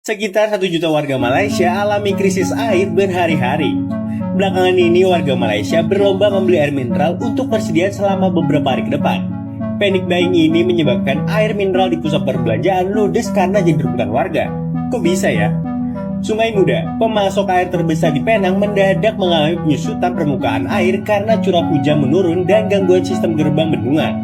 Sekitar 1 juta warga Malaysia alami krisis air berhari-hari. Belakangan ini warga Malaysia berlomba membeli air mineral untuk persediaan selama beberapa hari ke depan. Panic buying ini menyebabkan air mineral di pusat perbelanjaan ludes karena jadi rebutan warga. Kok bisa ya? Sungai Muda, pemasok air terbesar di Penang, mendadak mengalami penyusutan permukaan air karena curah hujan menurun dan gangguan sistem gerbang bendungan.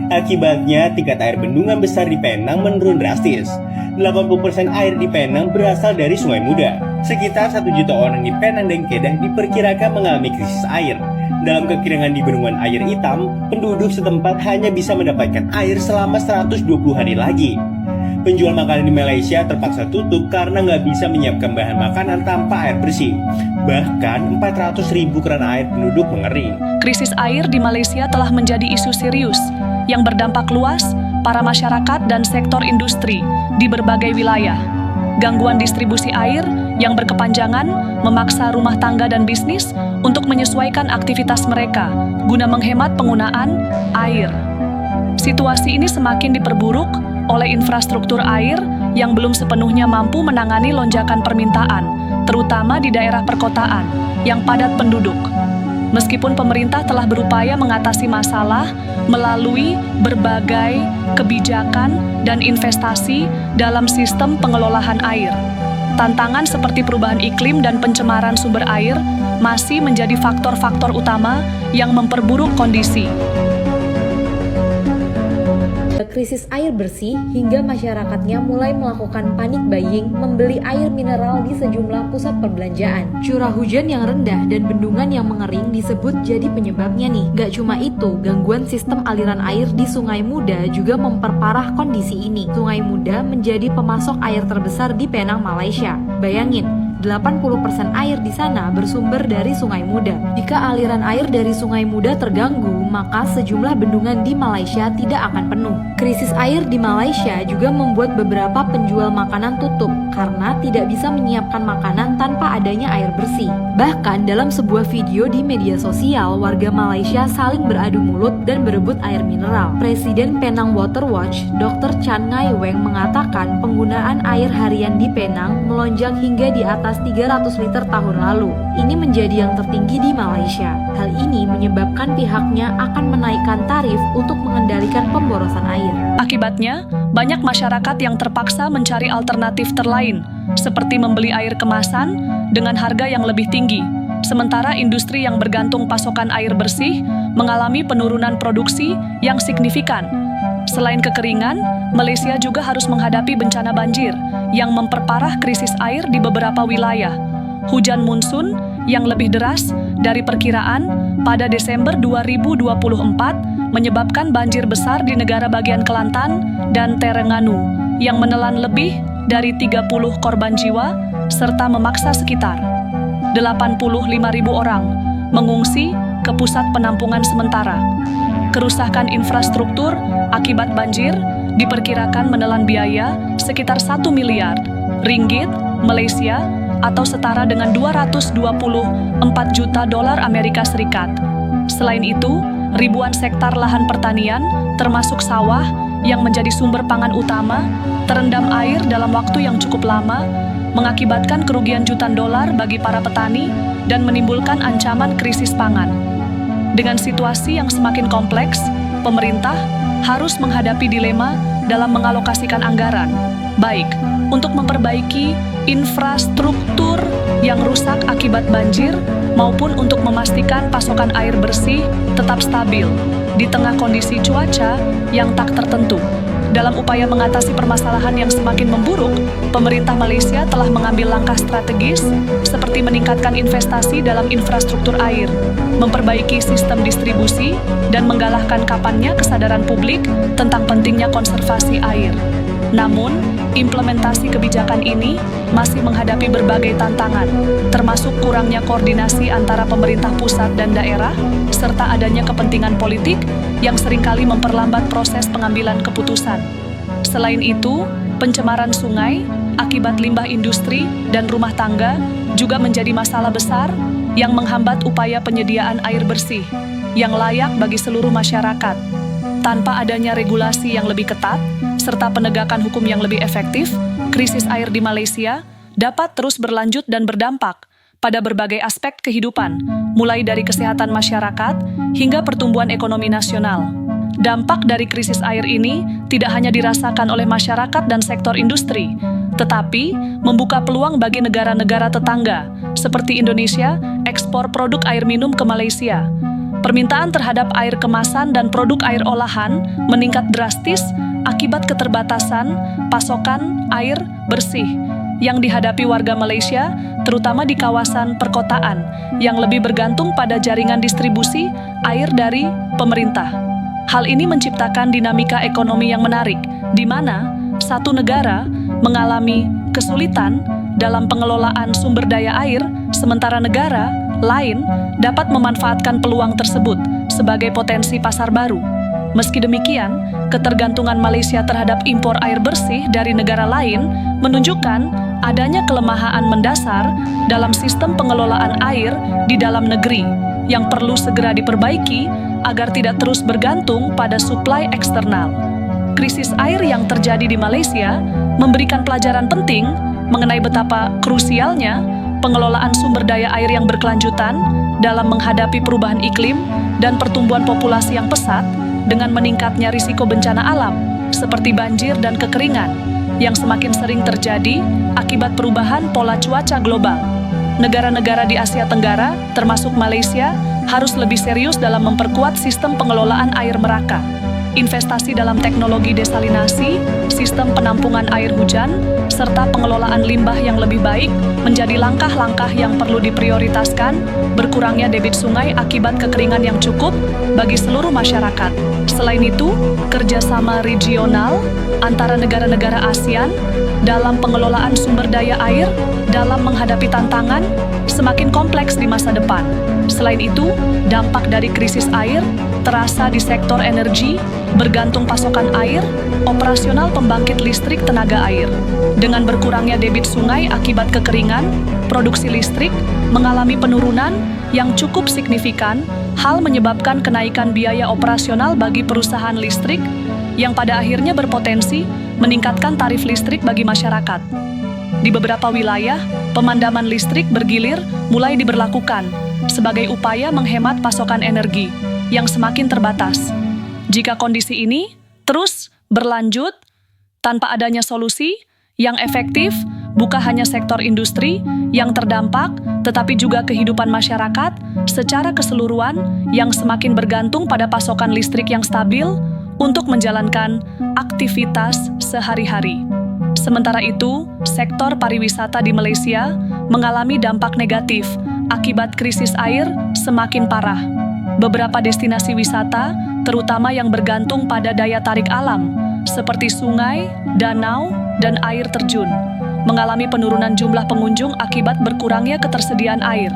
Akibatnya, tingkat air bendungan besar di Penang menurun drastis. 80% air di Penang berasal dari Sungai Muda. Sekitar 1 juta orang di Penang dan Kedah diperkirakan mengalami krisis air. Dalam kekeringan di bendungan air hitam, penduduk setempat hanya bisa mendapatkan air selama 120 hari lagi. Penjual makanan di Malaysia terpaksa tutup karena nggak bisa menyiapkan bahan makanan tanpa air bersih. Bahkan 400.000 keran air penduduk mengering. Krisis air di Malaysia telah menjadi isu serius yang berdampak luas para masyarakat dan sektor industri di berbagai wilayah. Gangguan distribusi air yang berkepanjangan memaksa rumah tangga dan bisnis untuk menyesuaikan aktivitas mereka guna menghemat penggunaan air. Situasi ini semakin diperburuk oleh infrastruktur air yang belum sepenuhnya mampu menangani lonjakan permintaan, terutama di daerah perkotaan yang padat penduduk. Meskipun pemerintah telah berupaya mengatasi masalah melalui berbagai kebijakan dan investasi dalam sistem pengelolaan air, tantangan seperti perubahan iklim dan pencemaran sumber air masih menjadi faktor-faktor utama yang memperburuk kondisi. Krisis air bersih hingga masyarakatnya mulai melakukan panic buying membeli air mineral di sejumlah pusat perbelanjaan. Curah hujan yang rendah dan bendungan yang mengering disebut jadi penyebabnya nih. Gak cuma itu, gangguan sistem aliran air di Sungai Muda juga memperparah kondisi ini. Sungai Muda menjadi pemasok air terbesar di Penang, Malaysia. Bayangin, 80% air di sana bersumber dari Sungai Muda. Jika aliran air dari Sungai Muda terganggu, maka sejumlah bendungan di Malaysia tidak akan penuh. Krisis air di Malaysia juga membuat beberapa penjual makanan tutup karena tidak bisa menyiapkan makanan tanpa adanya air bersih. Bahkan dalam sebuah video di media sosial, warga Malaysia saling beradu mulut dan berebut air mineral. Presiden Penang Water Watch, Dr. Chan Ngai Weng, mengatakan penggunaan air harian di Penang melonjak hingga di atas 300 liter tahun lalu. Ini menjadi yang tertinggi di Malaysia. Hal ini menyebabkan pihaknya akan menaikkan tarif untuk mengendalikan pemborosan air. Akibatnya, banyak masyarakat yang terpaksa mencari alternatif terlain, seperti membeli air kemasan dengan harga yang lebih tinggi. Sementara industri yang bergantung pasokan air bersih mengalami penurunan produksi yang signifikan. Selain kekeringan, Malaysia juga harus menghadapi bencana banjir yang memperparah krisis air di beberapa wilayah. Hujan monsun yang lebih deras dari perkiraan pada Desember 2024 menyebabkan banjir besar di negara bagian Kelantan dan Terengganu yang menelan lebih dari 30 korban jiwa serta memaksa sekitar 85.000 orang mengungsi ke pusat penampungan sementara. Kerusakan infrastruktur akibat banjir diperkirakan menelan biaya sekitar 1 miliar ringgit Malaysia atau setara dengan 224 juta dolar Amerika Serikat. Selain itu, ribuan hektar lahan pertanian, termasuk sawah yang menjadi sumber pangan utama, terendam air dalam waktu yang cukup lama, mengakibatkan kerugian jutaan dolar bagi para petani dan menimbulkan ancaman krisis pangan. Dengan situasi yang semakin kompleks, pemerintah harus menghadapi dilema dalam mengalokasikan anggaran, baik untuk memperbaiki infrastruktur yang rusak akibat banjir maupun untuk memastikan pasokan air bersih tetap stabil di tengah kondisi cuaca yang tak tertentu. Dalam upaya mengatasi permasalahan yang semakin memburuk, pemerintah Malaysia telah mengambil langkah strategis seperti meningkatkan investasi dalam infrastruktur air, memperbaiki sistem distribusi, dan menggalakkan kapannya kesadaran publik tentang pentingnya konservasi air. Namun, implementasi kebijakan ini masih menghadapi berbagai tantangan, termasuk kurangnya koordinasi antara pemerintah pusat dan daerah, serta adanya kepentingan politik yang seringkali memperlambat proses pengambilan keputusan. Selain itu, pencemaran sungai akibat limbah industri dan rumah tangga juga menjadi masalah besar yang menghambat upaya penyediaan air bersih yang layak bagi seluruh masyarakat. Tanpa adanya regulasi yang lebih ketat, serta penegakan hukum yang lebih efektif, krisis air di Malaysia dapat terus berlanjut dan berdampak pada berbagai aspek kehidupan, mulai dari kesehatan masyarakat hingga pertumbuhan ekonomi nasional. Dampak dari krisis air ini tidak hanya dirasakan oleh masyarakat dan sektor industri, tetapi membuka peluang bagi negara-negara tetangga, seperti Indonesia, ekspor produk air minum ke Malaysia. Permintaan terhadap air kemasan dan produk air olahan meningkat drastis akibat keterbatasan pasokan air bersih yang dihadapi warga Malaysia, terutama di kawasan perkotaan, yang lebih bergantung pada jaringan distribusi air dari pemerintah. Hal ini menciptakan dinamika ekonomi yang menarik, di mana satu negara mengalami kesulitan dalam pengelolaan sumber daya air, sementara negara lain dapat memanfaatkan peluang tersebut sebagai potensi pasar baru. Meski demikian, ketergantungan Malaysia terhadap impor air bersih dari negara lain menunjukkan adanya kelemahan mendasar dalam sistem pengelolaan air di dalam negeri yang perlu segera diperbaiki agar tidak terus bergantung pada suplai eksternal. Krisis air yang terjadi di Malaysia memberikan pelajaran penting mengenai betapa krusialnya pengelolaan sumber daya air yang berkelanjutan dalam menghadapi perubahan iklim dan pertumbuhan populasi yang pesat dengan meningkatnya risiko bencana alam seperti banjir dan kekeringan yang semakin sering terjadi akibat perubahan pola cuaca global. Negara-negara di Asia Tenggara, termasuk Malaysia, harus lebih serius dalam memperkuat sistem pengelolaan air meraka. Investasi dalam teknologi desalinasi, sistem penampungan air hujan, serta pengelolaan limbah yang lebih baik menjadi langkah-langkah yang perlu diprioritaskan berkurangnya debit sungai akibat kekeringan yang cukup bagi seluruh masyarakat. Selain itu, kerjasama regional antara negara-negara ASEAN dalam pengelolaan sumber daya air dalam menghadapi tantangan semakin kompleks di masa depan. Selain itu, dampak dari krisis air terasa di sektor energi, bergantung pasokan air, operasional pembangkit listrik tenaga air. Dengan berkurangnya debit sungai akibat kekeringan, produksi listrik mengalami penurunan yang cukup signifikan, hal menyebabkan kenaikan biaya operasional bagi perusahaan listrik yang pada akhirnya berpotensi meningkatkan tarif listrik bagi masyarakat. Di beberapa wilayah, pemadaman listrik bergilir mulai diberlakukan sebagai upaya menghemat pasokan energi yang semakin terbatas. Jika kondisi ini terus berlanjut tanpa adanya solusi yang efektif, bukan hanya sektor industri yang terdampak, tetapi juga kehidupan masyarakat secara keseluruhan yang semakin bergantung pada pasokan listrik yang stabil untuk menjalankan aktivitas sehari-hari. Sementara itu, sektor pariwisata di Malaysia mengalami dampak negatif akibat krisis air semakin parah. Beberapa destinasi wisata, terutama yang bergantung pada daya tarik alam, seperti sungai, danau, dan air terjun, mengalami penurunan jumlah pengunjung akibat berkurangnya ketersediaan air.